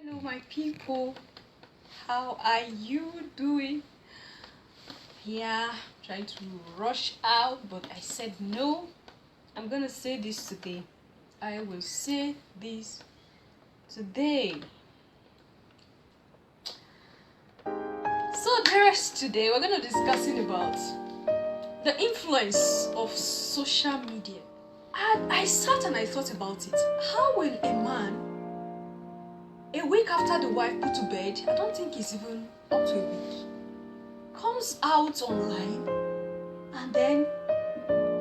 Hello my people, how are you doing? Yeah, trying to rush out, but I said no. I'm gonna say this today. I will say this today. So dearest, today we're gonna discussing about the influence of social media. And I sat and I thought about it. How will a man, a week after the wife put to bed, I don't think it's even up to a week, comes out online and then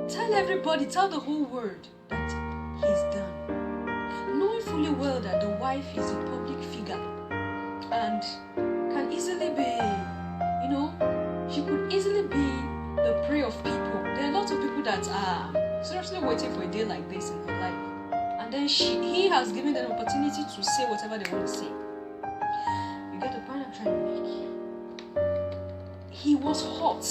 tell the whole world that he's done, knowing fully well that the wife is a public figure and can easily be, she could easily be the prey of people. There are lots of people that are seriously waiting for a day like this in her life, and then he has given them opportunity to say whatever they want to say. You get the point I'm trying to make? He was hot.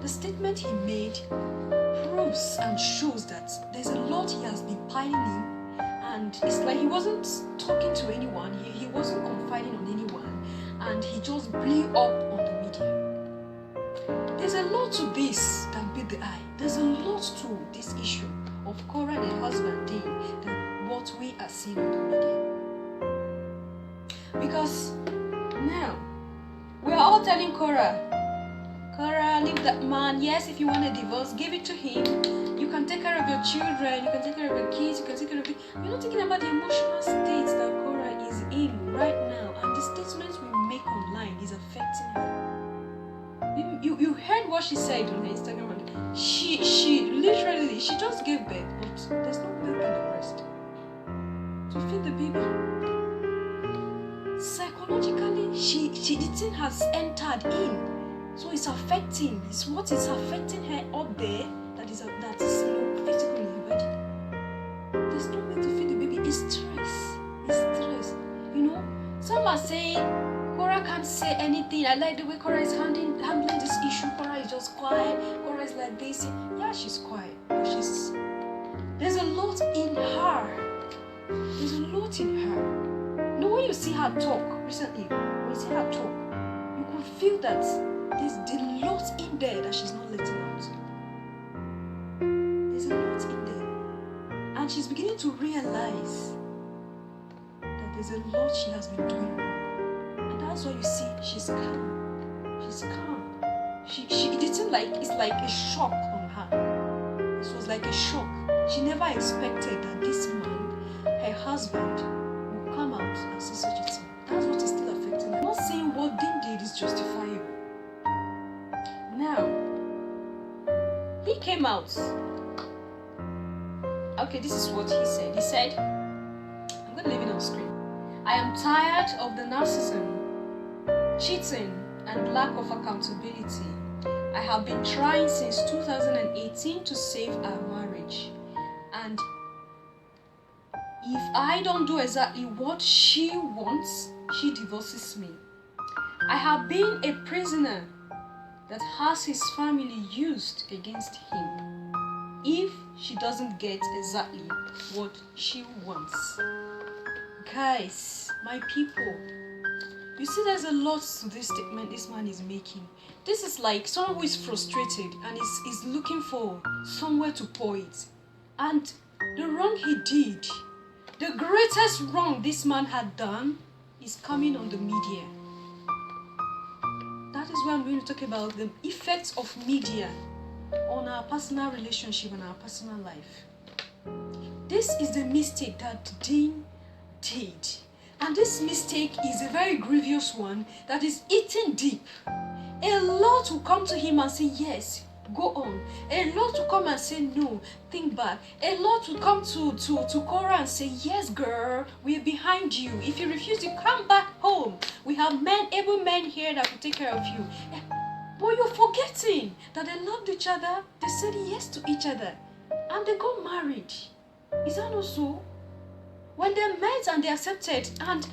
The statement he made proves and shows that there's a lot he has been piling in, and it's like he wasn't talking to anyone, he wasn't confiding on anyone, and he just blew up on the media. There's a lot to this than meet the eye. There's a lot to this issue of Korra and her husband Dean than what we are seeing on the media. Because now we are all telling Korra, leave that man. Yes, if you want a divorce, give it to him. You can take care of your children, you can take care of your kids, you can take care of it. We're not talking about the emotional state that Korra is in right now, and the statements we make online is affecting her. You heard what she said on her Instagram. She literally, she just gave birth, but there's no milk in the breast to feed the baby. Psychologically, the thing has entered in. So it's affecting, it's what is affecting her up there that is physically in her body. There's no way to feed the baby. It's stress. Some are saying Korra can't say anything. I like the way Korra is handling this issue. Korra is just quiet. Korra is like this. Yeah, she's quiet, but there's a lot in her. There's a lot in her. When you see her talk recently, when you see her talk, you could feel that there's a lot in there that she's not letting out. There's a lot in there. And she's beginning to realize that there's a lot she has been doing wrong. And that's why you see she's calm. She's calm. It seemed like it's like a shock on her. This was like a shock. She never expected that this man, her husband, would come out and say such a thing. That's what is still affecting her. I'm not saying what Dean did is justifiable. Now, he came out. Okay, this is what he said. He said, I'm going to leave it on screen. I am tired of the narcissism, cheating, and lack of accountability. I have been trying since 2018 to save our marriage. And if I don't do exactly what she wants, she divorces me. I have been a prisoner that has his family used against him if she doesn't get exactly what she wants. Guys, my people, you see there's a lot to this statement this man is making. This is like someone who is frustrated and is looking for somewhere to pour it. And the wrong he did, the greatest wrong this man had done, is coming on the media. That is why I'm going to talk about the effects of media on our personal relationship and our personal life. This is the mistake that Dean did. And this mistake is a very grievous one that is eating deep. A lot will come to him and say, yes, go on. A lot will come and say, no, think back. A lot will come to Korra and say, yes, girl, we are behind you. If you refuse to come back home, we have able men here that will take care of you. But you're forgetting that they loved each other, they said yes to each other, and they got married. Is that not so? When they met and they accepted, and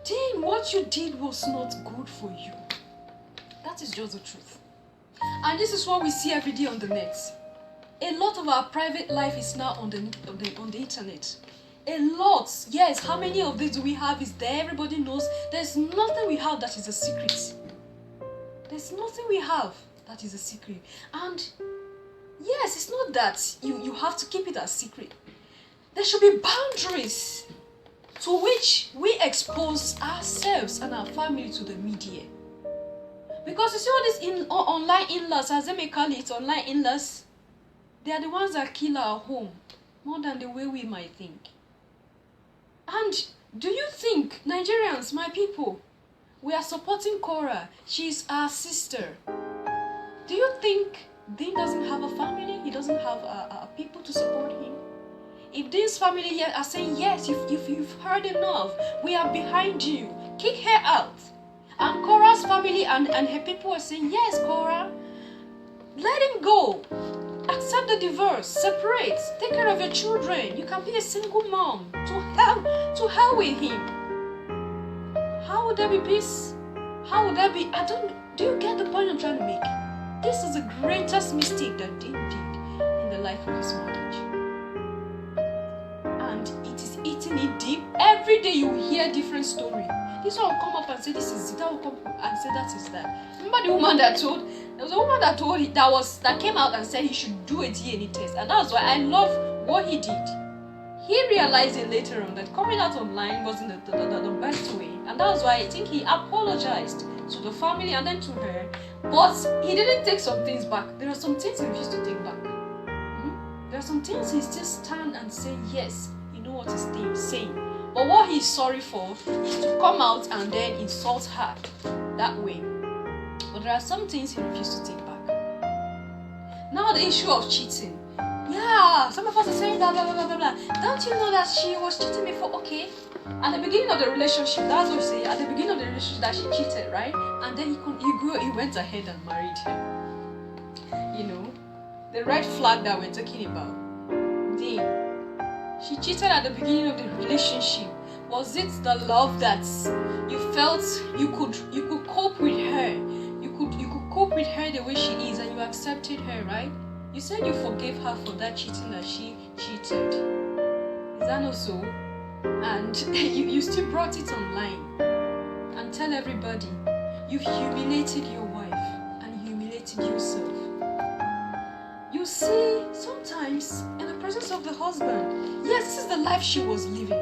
Dean, what you did was not good for you. That is just the truth. And this is what we see every day on the net. A lot of our private life is now on the internet. A lot. Yes, how many of these do we have is there? Everybody knows. There's nothing we have that is a secret. There's nothing we have that is a secret. And yes, it's not that you have to keep it a secret. There should be boundaries to which we expose ourselves and our family to the media. Because you see all these online in-laws, as they may call it, online in-laws, they are the ones that kill our home more than the way we might think. And do you think, Nigerians, my people, we are supporting Korra? She's our sister. Do you think Dean doesn't have a family? He doesn't have people to support him? If Dean's family here are saying, yes, you've heard enough, we are behind you, kick her out. And Korra's family and her people are saying, yes, Korra, let him go. Accept the divorce, separate, take care of your children. You can be a single mom. To hell with him. How would there be peace? How would there be... Do you get the point I'm trying to make? This is the greatest mistake that Dean did in the life of his marriage. And it is eating it deep. Every day you hear a different story. This one will come up and say this is it. That will come up and say that is that. Remember the woman that told... There was a woman that told it that came out and said he should do a DNA test. And that's why I love what he did. He realized it later on that coming out online wasn't the best way. And that's why I think he apologized to the family and then to her. But he didn't take some things back. There are some things he refused to take back. There are some things he still stand and say, yes, you know what he's saying. But what he's sorry for is to come out and then insult her that way. But there are some things he refused to take back. Now the issue of cheating. Yeah, some of us are saying blah, blah, blah, blah, blah. Don't you know that she was cheating before? Okay. At the beginning of the relationship, that's what you say. At the beginning of the relationship that she cheated, right? And then he went ahead and married her. You know, the red flag that we're talking about. She cheated at the beginning of the relationship. Was it the love that you felt you could cope with her? You could cope with her the way she is and you accepted her, right? You said you forgave her for that cheating that she cheated. Is that not so? And you still brought it online and tell everybody you've humiliated your wife and humiliated yourself. You see, sometimes in the presence of the husband, yes, this is the life she was living.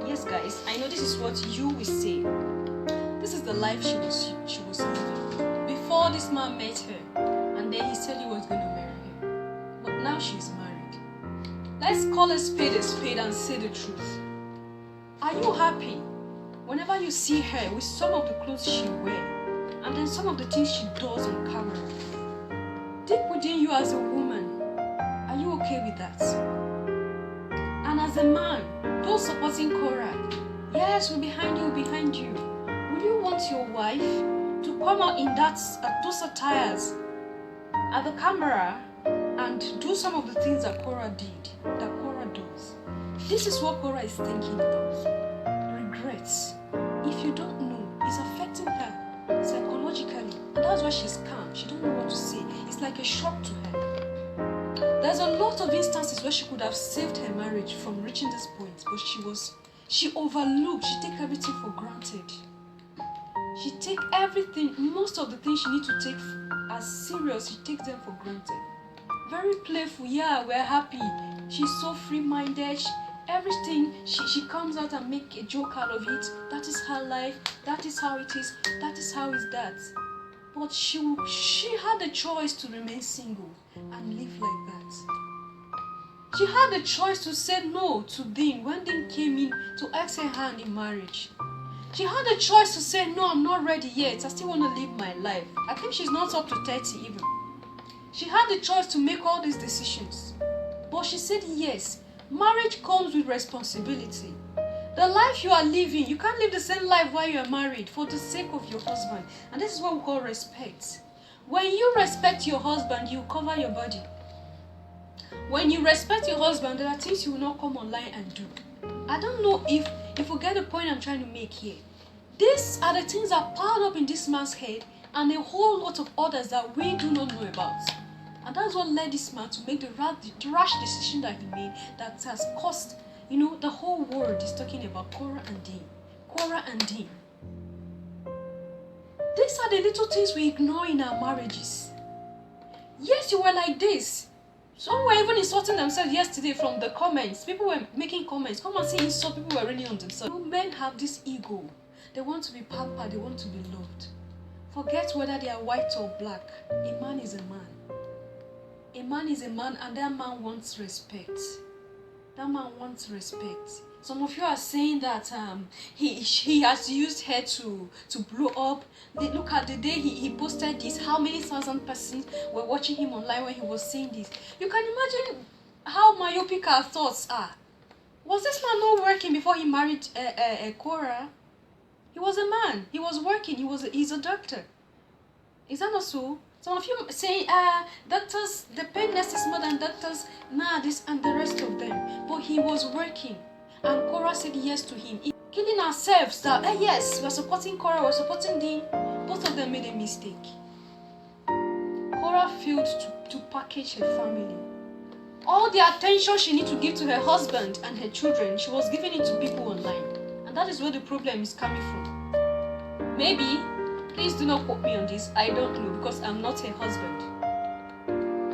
Yes, guys, I know this is what you will say. This is the life she was living before this man met her, and then he said he was going to marry her. But now she's married. Let's call a spade and say the truth. Are you happy whenever you see her with some of the clothes she wears and then some of the things she does on camera? Deep within you as a woman, are you okay with that? And as a man, those supporting Korra, yes, we're behind you. Would you want your wife to come out in those attires at the camera and do some of the things that Korra did, that Korra does? This is what Korra is thinking about. Regrets. If you don't know, it's affecting her psychologically. And that's why she's calm. She don't know what to say. It's like a shock to her. There's a lot of instances where she could have saved her marriage from reaching this point, but she overlooked. She take everything for granted. She take everything, most of the things she needs to take as serious, she takes them for granted. Very playful, yeah, we're happy. She's so free-minded. Everything, she comes out and make a joke out of it. That is her life. That is how it is. That is how is that. But she had the choice to remain single and live like that. She had the choice to say no to Dean when Dean came in to ask her hand in marriage. She had the choice to say, no, I'm not ready yet. I still want to live my life. I think she's not up to 30 even. She had the choice to make all these decisions. But she said yes. Marriage comes with responsibility. The life you are living, you can't live the same life while you are married for the sake of your husband. And this is what we call respect. When you respect your husband, you cover your body. When you respect your husband, there are things you will not come online and do. I don't know if you get the point I'm trying to make here. These are the things that are piled up in this man's head and a whole lot of others that we do not know about. And that's what led this man to make the rash decision that he made that has cost You know, the whole world is talking about Korra and Dean. Korra and Dean. These are the little things we ignore in our marriages. Yes, you were like this. Some were even insulting themselves yesterday from the comments. People were making comments. Come and see insult. People were really on themselves. You know, men have this ego. They want to be pampered. They want to be loved. Forget whether they are white or black. A man is a man. A man is a man, and that man wants respect. That man wants respect. Some of you are saying that he has used her to blow up. Look at the day he posted this. How many thousand persons were watching him online when he was saying this? You can imagine how myopic our thoughts are. Was this man not working before he married Korra? He was a man. He was working. He's a doctor. Is that not so? Some of you say, doctors, the paid nurses more than doctors, this and the rest of them. But he was working. And Korra said yes to him. Killing ourselves that, yes, we're supporting Korra, we're supporting Dean. Both of them made a mistake. Korra failed to package her family. All the attention she needed to give to her husband and her children, she was giving it to people online. And that is where the problem is coming from. Maybe, please do not quote me on this, I don't know, because I'm not her husband.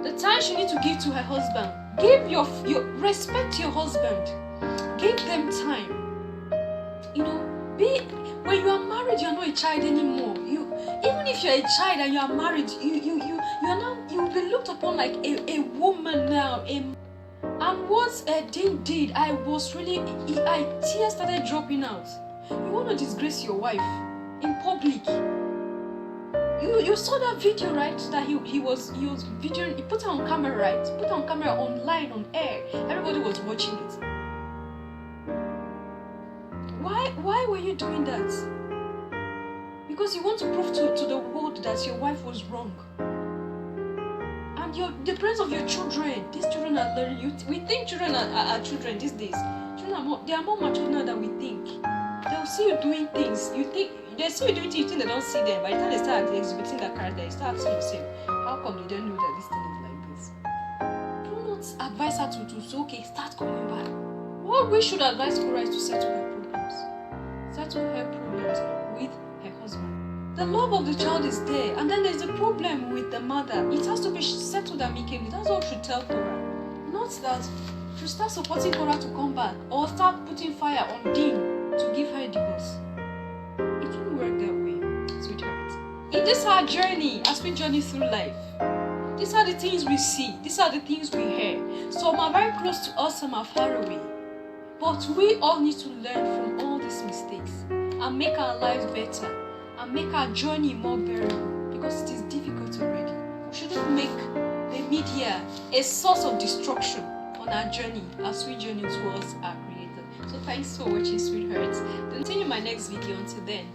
The time she needs to give to her husband, give your respect your husband. Give them time. You know, when you are married, you are not a child anymore. Even if you are a child and you are married, you will be looked upon like a woman now. And what Dean did, tears started dropping out. You want to disgrace your wife in public. You saw that video, right? That he was videoing. He put it on camera, right? Put it on camera online, on air. Everybody was watching it. Why were you doing that? Because you want to prove to the world that your wife was wrong. And the parents of your children, these children are learning. We think children are children these days. Children they are more mature now than we think. They'll see you doing things. They see you doing things, you think they don't see them. By the time they start exhibiting that character, you start asking yourself, how come they don't know that this thing is like this? Do not advise her to say, okay, start coming back. What we should advise Korra is to settle her problems. Settle her problems with her husband. The love of the child is there, and then there's a problem with the mother. It has to be settled amicably. That's what we should tell Korra. Not that you start supporting Korra to come back, or start putting fire on Dean to give her a divorce. It won't work that way, sweetheart. In this our journey, as we journey through life, these are the things we see. These are the things we hear. Some are very close to us, some are far away. But we all need to learn from all these mistakes and make our lives better and make our journey more bearable, because it is difficult already. We shouldn't make the media a source of destruction on our journey as we journey towards our Creator. So thanks for watching, sweethearts. Continue my next video. Until then.